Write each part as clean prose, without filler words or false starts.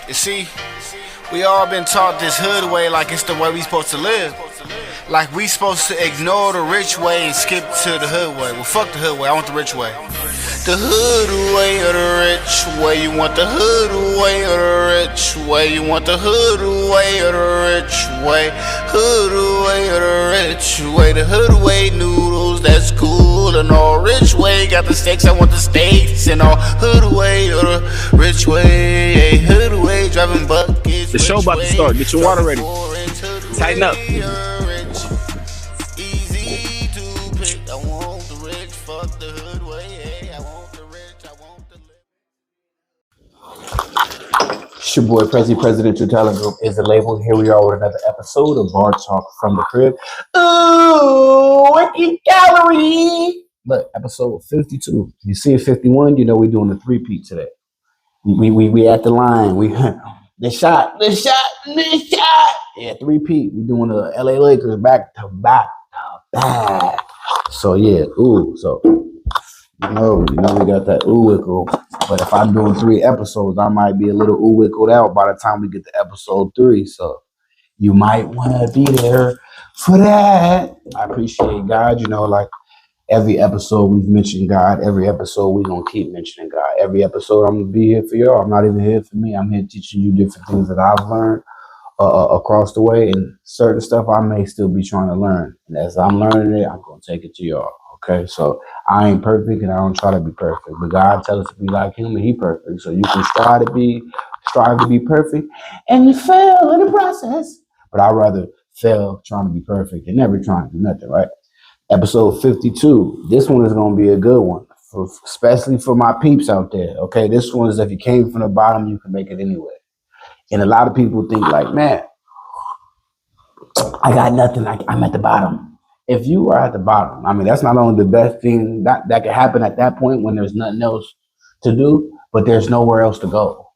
You see, we all been taught this hood way like it's the way we supposed to live. Like we supposed to ignore the rich way and skip to the hood way. Well, fuck the hood way, I want the rich way. The hood way or the rich way. You want the hood way or the rich way. You want the hood way or the rich way. Hood way or the rich way. The hood way noodles, that's cool and all. Rich way got the steaks, I want the steaks and all. Hood way or the rich way. Hood way driving buckets. The show about to start. Get your water ready. Tighten up. Easy to pick. I want the rich. Fuck the hood way. I want the rich. I want the It's your boy Prezi, Presidential Talent Group is the label. Here we are with another episode of Bar Talk from the Crib. Ooh, working gallery. Look, episode 52. You see 51, you know we're doing a three-peat today. We at the line. We the shot. Yeah, three-peat. We doing the LA Lakers back to back. So yeah, so you know we got that ooh-wickle. But if I'm doing 3 episodes, I might be a little ooh-wickled out by the time we get to episode 3. So you might want to be there for that. I appreciate God. Like every episode we've mentioned God. Every episode we're going to keep mentioning God. Every episode I'm going to be here for y'all. I'm not even here for me. I'm here teaching you different things that I've learned across the way. And certain stuff I may still be trying to learn. And as I'm learning it, I'm going to take it to y'all. Okay, so I ain't perfect and I don't try to be perfect, but God tells us to be like him and he perfect. So you can strive to be perfect and you fail in the process. But I'd rather fail trying to be perfect than never trying to do nothing, right? Episode 52. This one is going to be a good one, especially for my peeps out there. Okay, this one is if you came from the bottom, you can make it anywhere. And a lot of people think like, man, I got nothing. I'm at the bottom. If you are at the bottom, I mean, that's not only the best thing that can happen at that point when there's nothing else to do, but there's nowhere else to go.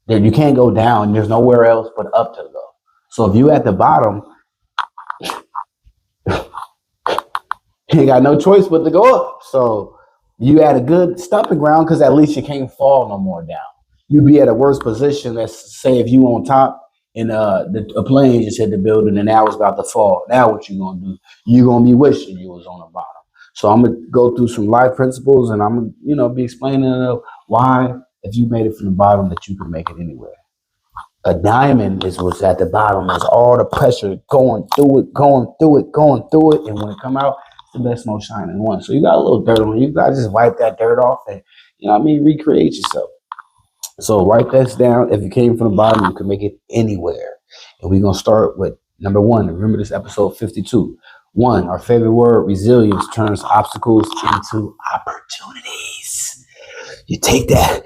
You can't go down. There's nowhere else but up to go. So if you at the bottom, you ain't got no choice but to go up. So you at a good stomping ground because at least you can't fall no more down. You be at a worse position. Let's say if you on top and a plane just hit the building and now it's about to fall. Now what you gonna do? You gonna be wishing you was on the bottom. So I'm gonna go through some life principles and I'm gonna be explaining why if you made it from the bottom that you can make it anywhere. A diamond is what's at the bottom. There's all the pressure going through it, and when it come out, it's the best most shining one. So you got a little dirt on you. You gotta just wipe that dirt off and recreate yourself. So write this down. If you came from the bottom, you can make it anywhere. And we're going to start with number 1. Remember this episode 52. 1, our favorite word, resilience turns obstacles into opportunities. You take that,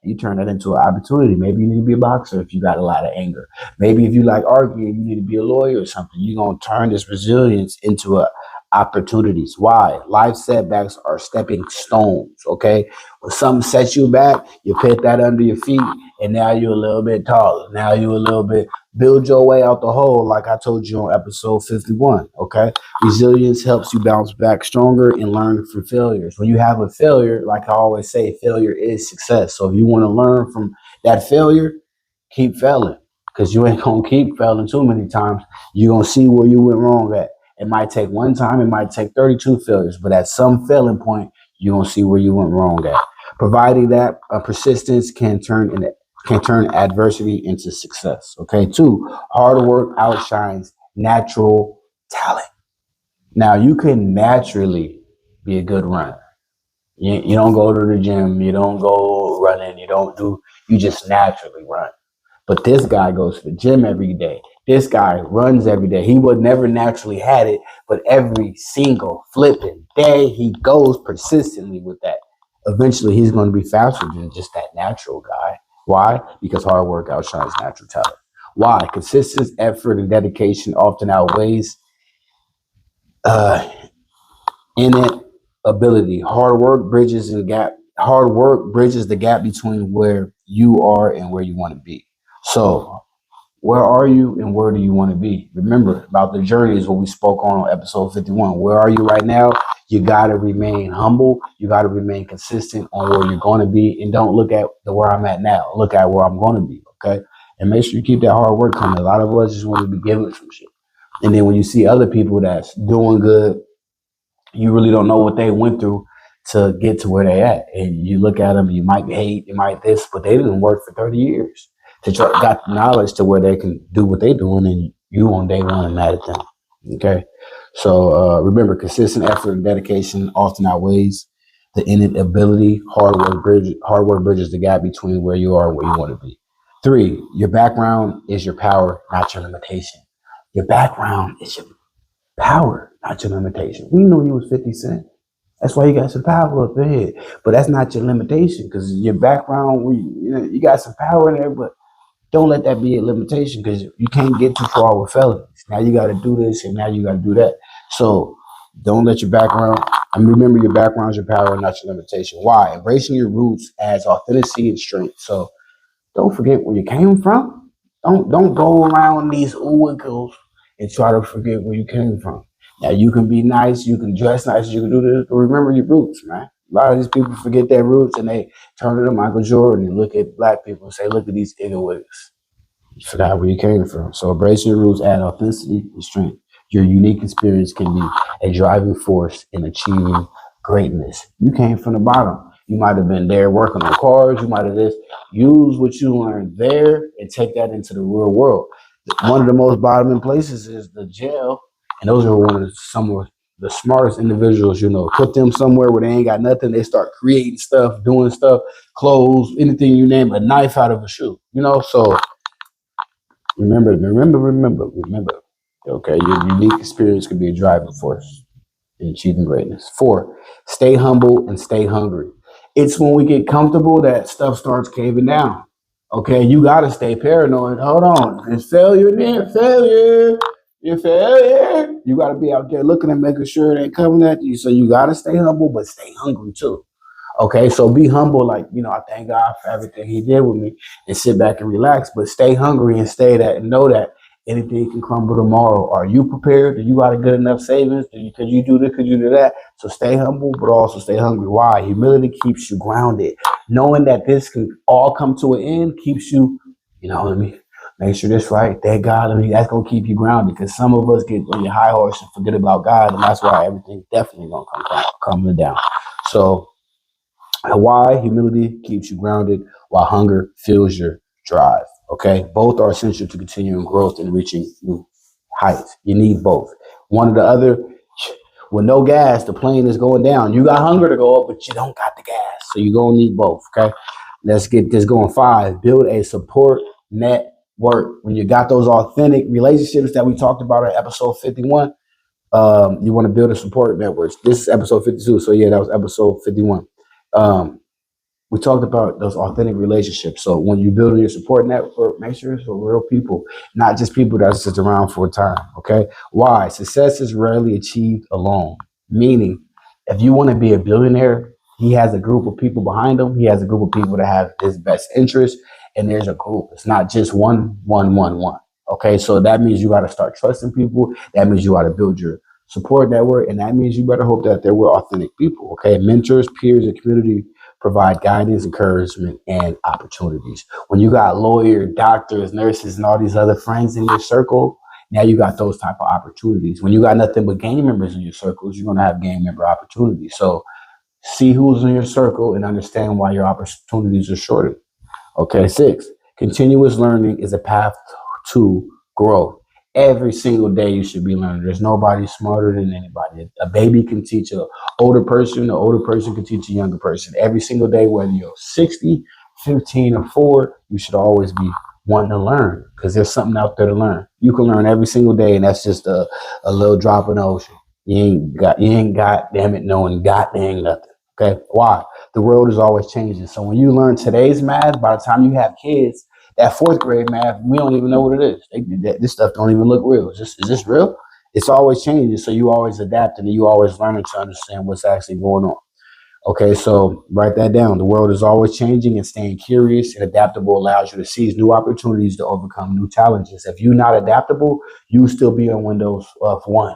you turn that into an opportunity. Maybe you need to be a boxer if you got a lot of anger. Maybe if you like arguing, you need to be a lawyer or something. You're going to turn this resilience into opportunities. Why? Life setbacks are stepping stones, okay? When something sets you back, you put that under your feet, and now you're a little bit taller. Now you're a little bit, build your way out the hole, like I told you on episode 51, okay? Resilience helps you bounce back stronger and learn from failures. When you have a failure, like I always say, failure is success. So if you want to learn from that failure, keep failing, because you ain't going to keep failing too many times. You're going to see where you went wrong at. It might take one time, it might take 32 failures, but at some failing point, you're gonna see where you went wrong at. Providing that persistence can turn adversity into success. Okay. 2, hard work outshines natural talent. Now you can naturally be a good runner. You don't go to the gym, you don't go running, you just naturally run. But this guy goes to the gym every day. This guy runs every day. He would never naturally had it, but every single flipping day, he goes persistently with that. Eventually, he's going to be faster than just that natural guy. Why? Because hard work outshines natural talent. Why? Consistent effort and dedication often outweighs innate ability. Hard work bridges the gap between where you are and where you want to be. So Where are you and where do you want to be? Remember about the journey is what we spoke on episode 51. Where are you right now? You got to remain humble. You got to remain consistent on where you're going to be, and don't look at the where I'm at now. Look at where I'm going to be. Okay. And make sure you keep that hard work coming. A lot of us just want to be given some shit. And then when you see other people that's doing good, you really don't know what they went through to get to where they at. And you look at them, you might hate, you might this, but they didn't work for 30 years to try, got the knowledge to where they can do what they doing, and you on day one and mad at them. Okay. So remember, consistent effort and dedication often outweighs the innate ability. Hard work bridges the gap between where you are and where you want to be. 3, your background is your power, not your limitation. Your background is your power, not your limitation. We knew you was 50 Cent. That's why you got some power up ahead. But that's not your limitation, because your background, you got some power in there, but don't let that be a limitation, because you can't get too far with felonies. Now you got to do this and now you got to do that. So don't let your background, and remember your background is your power, not your limitation. Why? Embracing your roots adds authenticity and strength. So don't forget where you came from. Don't go around these ooh and try to forget where you came from. Now you can be nice, you can dress nice, you can do this, but remember your roots, man. A lot of these people forget their roots and they turn to Michael Jordan and look at black people and say, look at these ignorants. You forgot where you came from. So embrace your roots, add authenticity and strength. Your unique experience can be a driving force in achieving greatness. You came from the bottom. You might have been there working on cars. You might have this. Use what you learned there and take that into the real world. One of the most bottoming places is the jail. And those are one of some of the smartest individuals, you know. Put them somewhere where they ain't got nothing. They start creating stuff, doing stuff, clothes, anything you name, a knife out of a shoe, you know. So remember. Okay, your unique experience can be a driving force in achieving greatness. 4, stay humble and stay hungry. It's when we get comfortable that stuff starts caving down. Okay, you gotta stay paranoid. Hold on, it's failure, then failure. Your failure. You gotta be out there looking and making sure it ain't coming at you. So you gotta stay humble, but stay hungry too. Okay, so be humble, like, I thank God for everything He did with me, and sit back and relax, but stay hungry and stay that and know that anything can crumble tomorrow. Are you prepared? Do you got a good enough savings? Could you do this? Could you do that? So stay humble, but also stay hungry. Why? Humility keeps you grounded. Knowing that this can all come to an end keeps you, let me make sure this right. Thank God. That's going to keep you grounded, because some of us get on your high horse and forget about God, and that's why everything's definitely going to come down. So why? Humility keeps you grounded, while hunger fuels your drive. Okay, both are essential to continuing growth and reaching new heights. You need both. One or the other. With no gas, the plane is going down. You got hunger to go up, but you don't got the gas, so you're gonna need both. Okay, let's get this going. 5, build a support network. When you got those authentic relationships that we talked about in episode 51, you want to build a support network. This is episode 52, so yeah, that was episode 51. We talked about those authentic relationships. So when you build your support network, make sure it's for real people, not just people that sit around for a time. Okay. Why? Success is rarely achieved alone. Meaning, if you want to be a billionaire, he has a group of people behind him. He has a group of people that have his best interest, and there's a group. It's not just one. Okay. So that means you got to start trusting people. That means you got to build your support network, and that means you better hope that there were authentic people. Okay. Mentors, peers, and community provide guidance, encouragement, and opportunities. When you got lawyers, doctors, nurses, and all these other friends in your circle, now you got those type of opportunities. When you got nothing but gang members in your circles, you're going to have gang member opportunities. So see who's in your circle and understand why your opportunities are shorter. Okay, 6, continuous learning is a path to growth. Every single day you should be learning. There's nobody smarter than anybody. A baby can teach an older person can teach a younger person. Every single day, whether you're 60, 15, or 4, you should always be wanting to learn, because there's something out there to learn. You can learn every single day, and that's just a little drop in the ocean. You ain't got damn it knowing god dang nothing. Okay, why? The world is always changing. So when you learn today's math, by the time you have kids, that 4th grade math, we don't even know what it is. This stuff don't even look real. Is this real? It's always changing. So you always adapt, and you always learning to understand what's actually going on. Okay, so write that down. The world is always changing, and staying curious and adaptable allows you to seize new opportunities to overcome new challenges. If you're not adaptable, you still be on Windows 1.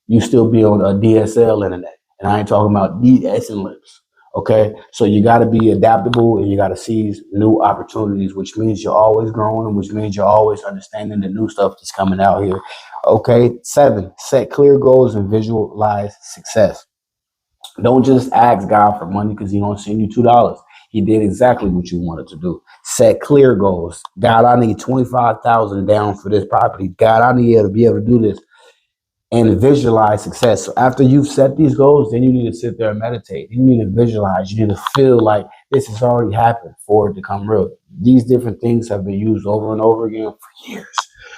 You still be on a DSL internet. And I ain't talking about DS and lips. Okay, so you got to be adaptable and you got to seize new opportunities, which means you're always growing, and which means you're always understanding the new stuff that's coming out here. Okay, 7, set clear goals and visualize success. Don't just ask God for money because he don't send you $2. He did exactly what you wanted to do. Set clear goals. God, I need 25,000 down for this property. God, I need to be able to do this, and visualize success. So after you've set these goals, then you need to sit there and meditate. You need to visualize. You need to feel like this has already happened for it to come real. These different things have been used over and over again for years.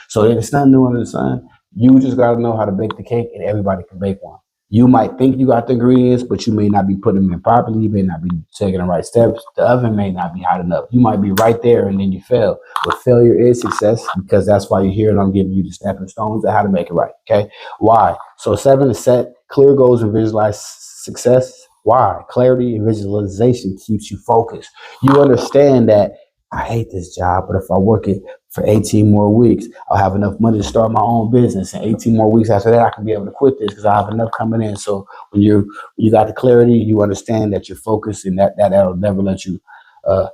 So it's not new under the sun. You just got to know how to bake the cake, and everybody can bake one. You might think you got the ingredients, but you may not be putting them in properly. You may not be taking the right steps. The oven may not be hot enough. You might be right there and then you fail. But failure is success, because that's why you're here, and I'm giving you the stepping stones of how to make it right. Okay. Why? So 7 is set clear goals and visualize success. Why? Clarity and visualization keeps you focused. You understand that I hate this job, but if I work it for 18 more weeks, I'll have enough money to start my own business. And 18 more weeks after that, I can be able to quit this because I have enough coming in. So when you got the clarity, you understand that you're focused, and that'll never let you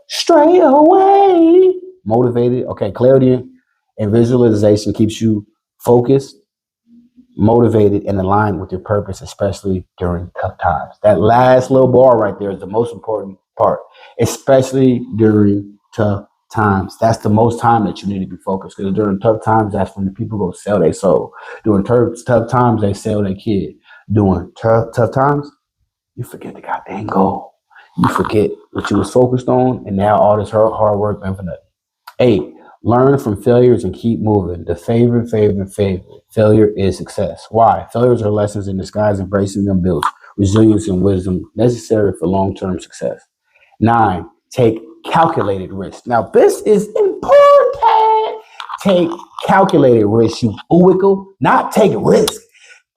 stray away. Motivated. Okay, clarity and visualization keeps you focused, motivated, and aligned with your purpose, especially during tough times. That last little bar right there is the most important part, especially during tough times. That's the most time that you need to be focused, because during tough times, that's when the people go sell their soul. During tough times, they sell their kid. During tough times, you forget the goddamn goal. You forget what you was focused on, and now all this hard work went for nothing. 8, learn from failures and keep moving. The favorite. Failure is success. Why? Failures are lessons in disguise. Embracing them builds resilience and wisdom necessary for long-term success. 9, take calculated risk. Now, this is important. Take calculated risk, you ooickle. Not take risk.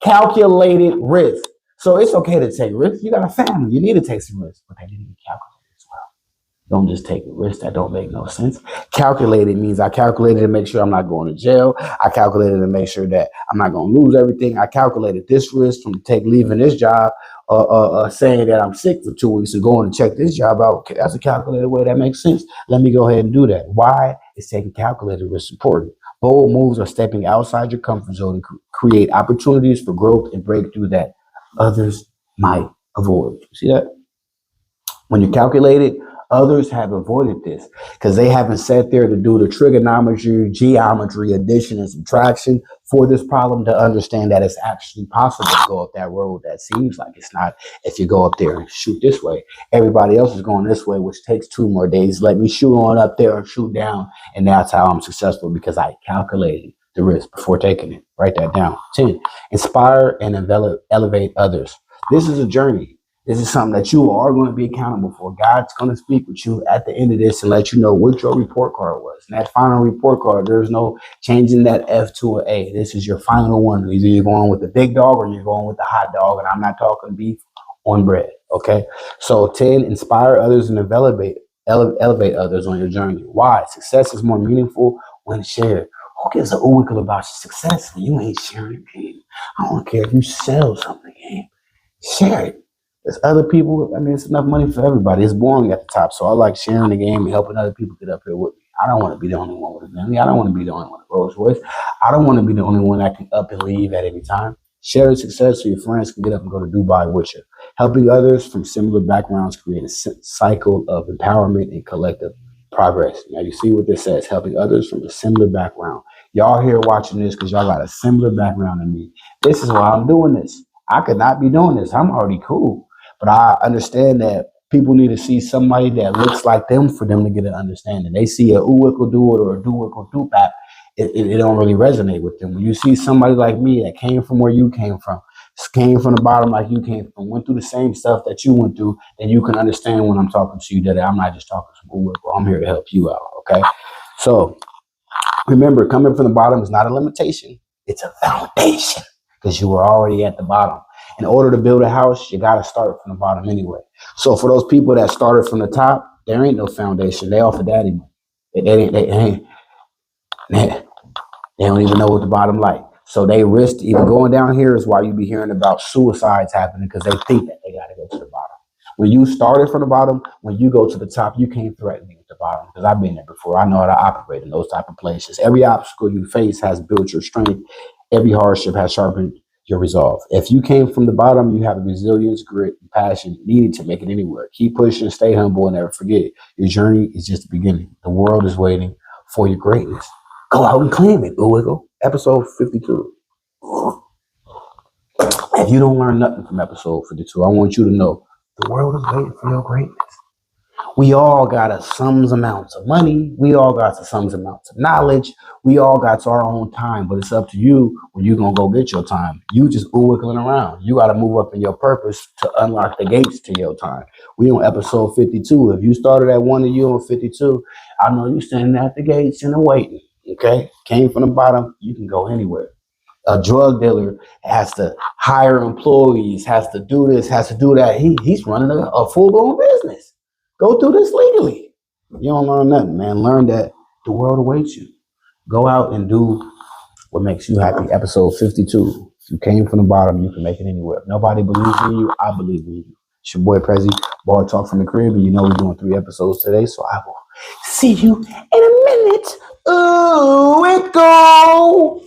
Calculated risk. So it's okay to take risks. You got a family. You need to take some risks, but they need to be calculated as well. Don't just take a risk that don't make no sense. Calculated means I calculated to make sure I'm not going to jail. I calculated to make sure that I'm not going to lose everything. I calculated this risk from leaving this job, saying that I'm sick for 2 weeks and going to check this job out. Okay, that's a calculated way that makes sense. Let me go ahead and do that. Why is taking calculated risk important? Bold moves are stepping outside your comfort zone and create opportunities for growth and breakthrough that others might avoid. See that? When you calculate it, others have avoided this because they haven't sat there to do the trigonometry, geometry, addition, and subtraction for this problem to understand that it's actually possible to go up that road that seems like it's not. If you go up there and shoot this way, everybody else is going this way, which takes 2 more days. Let me shoot on up there and shoot down, and that's how I'm successful, because I calculated the risk before taking it. Write that down. 10, inspire and elevate others. This is a journey. This is something that you are going to be accountable for. God's going to speak with you at the end of this and let you know what your report card was. And that final report card, there's no changing that F to an A. This is your final one. Either you're going with the big dog or you're going with the hot dog. And I'm not talking beef on bread. Okay. So 10, inspire others and elevate others on your journey. Why? Success is more meaningful when shared. Who gives a ooickle about your success when you ain't sharing the game? I don't care if you sell something game. Share it. There's other people. I mean, it's enough money for everybody. It's boring at the top. So I like sharing the game and helping other people get up here with me. I don't want to be the only one with a Bentley. I don't want to be the only one with a Rolls Royce. I don't want to be the only one that can up and leave at any time. Share the success so your friends can get up and go to Dubai with you. Helping others from similar backgrounds create a cycle of empowerment and collective progress. Now you see what this says, helping others from a similar background. Y'all here watching this because y'all got a similar background than me. This is why I'm doing this. I could not be doing this. I'm already cool. But I understand that people need to see somebody that looks like them for them to get an understanding. They see a ooickle do it or a do-ickle do-bap, it don't really resonate with them. When you see somebody like me that came from where you came from the bottom like you came from, went through the same stuff that you went through, then you can understand when I'm talking to you that I'm not just talking some ooickle. I'm here to help you out, okay? So remember, coming from the bottom is not a limitation. It's a foundation, because you were already at the bottom. In order to build a house, you got to start from the bottom anyway. So for those people that started from the top, there ain't no foundation. They off of daddy money. They don't even know what the bottom like. So they risk even going down here is why you be hearing about suicides happening because they think that they got to go to the bottom. When you started from the bottom, when you go to the top, you can't threaten me with the bottom because I've been there before. I know how to operate in those type of places. Every obstacle you face has built your strength. Every hardship has sharpened your resolve. If you came from the bottom, you have the resilience, grit, and passion needed to make it anywhere. Keep pushing, stay humble, and never forget your journey is just the beginning. The world is waiting for your greatness. Go out and claim it, Wiggle. Episode 52. If you don't learn nothing from episode 52, I want you to know the world is waiting for your greatness. We all got a sums amounts of money. We all got some amounts of knowledge. We all got our own time, but it's up to you when you're going to go get your time. You just wiggling around. You got to move up in your purpose to unlock the gates to your time. We on episode 52. If you started at 1 and you on 52, I know you standing at the gates and waiting. Okay? Came from the bottom. You can go anywhere. A drug dealer has to hire employees, has to do this, has to do that. He's running a full-blown business. Go through this legally. You don't learn nothing, man. Learn that the world awaits you. Go out and do what makes you happy. Episode 52. If you came from the bottom, you can make it anywhere. If nobody believes in you, I believe in you. It's your boy Prezi Bar Talk from the Crib, and you know we're doing 3 episodes today, so I will see you in a minute. Ooh, it go.